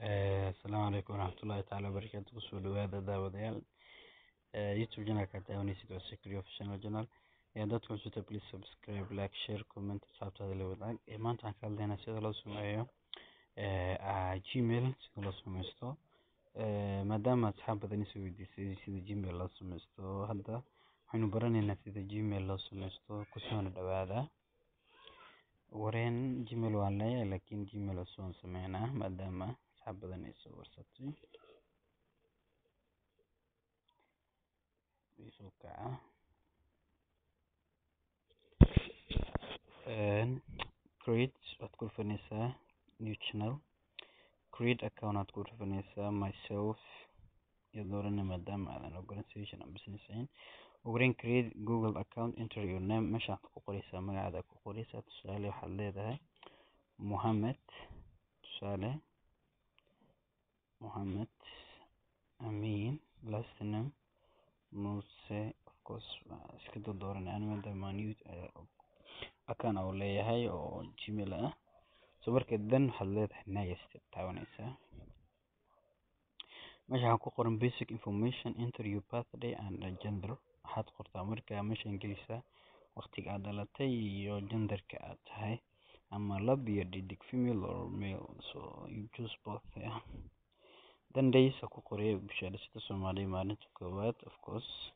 Asalaamu calaykum waraxmatullaahi tacaala wabarakaatu. Kusoo dhawaada daawadayaal YouTube channelka daawanaysid waa Secretary Official Channel. Dadka cusub please subscribe, like, share, comment, asxaabtaada la wadaag. Maanta waxaan ka hadlaynaa sida loo sameeyo Gmail, sida loo sameysto. Maadaama asxaab badan is weydiisay sida Gmail loo sameysto, hadda waxaynu baranaynaa sida Gmail loo sameysto. Kusoo dhawaada. Wareen Gmail waan leeyahay laakiin Gmail waan sameynaa maadaama asxaab badan ay soo warsatay. Soo kaca create waad ku dhufanaysaa new channel, create account waad ku dhufanaysaa myself iyo dooranay maadaama aadan organization ama business ahayn. Ugu create Google account, enter your name, meesha ku qoraysaa magacaada ku qoraysaa. Tusaale waxaad leedahay Mohammed, tusaale Mohammed Amin, last name Muse, of course iska dooranay aan maadaama new account oo leeyahay oo Gmail ah. So marka dan waxaad leedahay next taabanaysaa. meesha waxaa ku qoran basic information, enter your birthday and gender. waxaad qortaa markaa meeshaan gelisaa waqtiga aad dhalatay iyo genderka aad tahay, ama lab iyo dhidig, female or male, so you choose both. Then days ku qoray bisha sida Soomaaliya maalinta koowaad, of course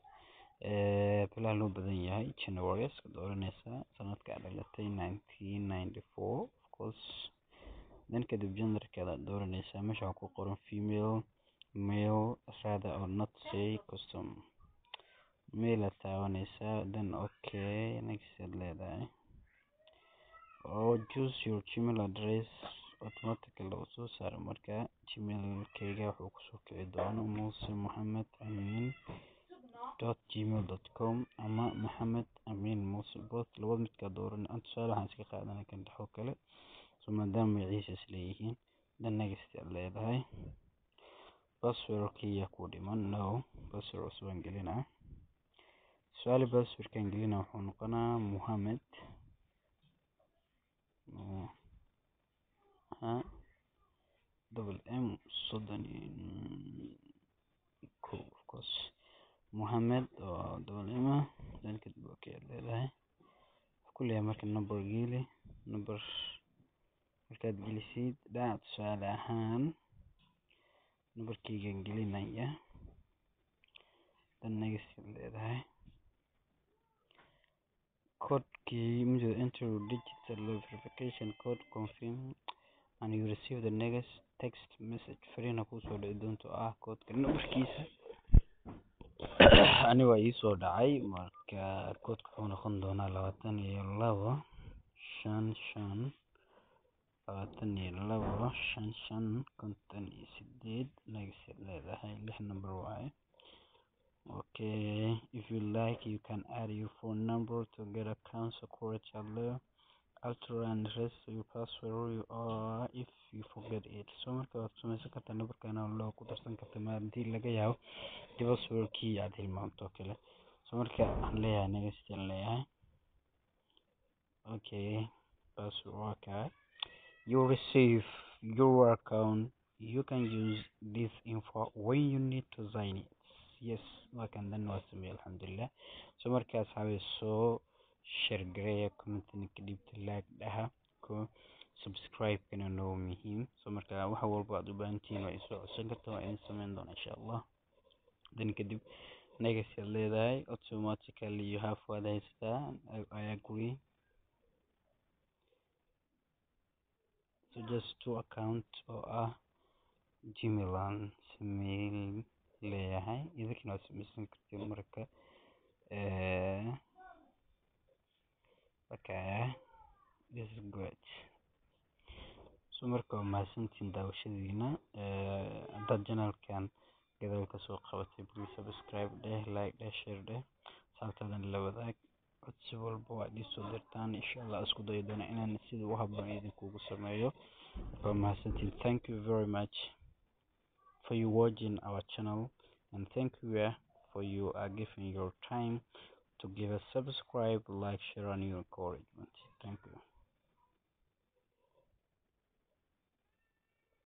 bilaha loo badan yahay January, iska dooranaysaa sanadka aad dhalatay 1994, of course. Then kadib genderka aad dooranaysaa, meesha waxaa ku qoran female, male, rather or not say custom, male taabanaysaa. Then okay, next aad leedahay choose your Gmail address. Automatically loo soo saaro marka Gmail kayga wuxuu kusoo kici doona musemohammed.amin.gmail.com ama Mohammed Amin Muse, both laba midka dooran. Tusaale waxaan iska qaadanaa kan dhaxo kale, so maadaama magaciisa is leeyihiin. Then next aad leedahay password kiya ku dhiman, no password cusub gelinaa. Tusaale password kan gelinaa wuxuu noqonaa Mohammed double M of course Mohammed double M. Then kadib okay aad leedahay kulliya marka number geli, number markaad gelisid dhac tusaale ahaan numberkayga gelinaya. Then next aad leedahay codekii muddo enter digital verification code, confirm and you receive the next text message. Fariina kusoo dhici doonto codeka numberkiisa aniga waa ii soo dhacay. Marka codeka wuxuu noqon doonaa 22 55 22 55 58. next leedahay 6 number waaye. Okay, if you like you can add your phone number to get account security alter and rest your password or if you forget it. So marka waad sameysan kartaa numberkana loo ku darsan kartaa maadii laga yaabo password kii aad hilmaanto kale. So marka aan leeyahay next leeyahay okay, password okay, you receive your account, you can use this info when you need to sign it. Yes, wakan dan waa sameeyay alxamdulillah. So marka asxaabi soo share gareeya, comment kadibta like dhaha, ko subscribe kana noo muhiim. So marka wax walba aad u baahantiin waa isoo codsan kartaa, waa in sameyn doona insha Allah. Then kadib next aad leedahay automatically you have what I agree. So just two account oo Gmail aan sameeyay leeyahay, idinkana waa sameysan kartiin marka okay, this is good. So marka waa mahadsantiin daawashadiina. Haddaad channelkan gadaal ka soo qabatay please subscribe dheh, like dheh, share dheh, asxaabtaadana la wadaag. codsi walba waa idin soo dirtaan insha Allah, isku dayi doona inaan sida u habboon idinkugu sameeyo. Waa mahadsantiin. Thank you very much for you watching our channel, and thank you for you giving your time to give us subscribe, like, share, and your encouragement. Thank you.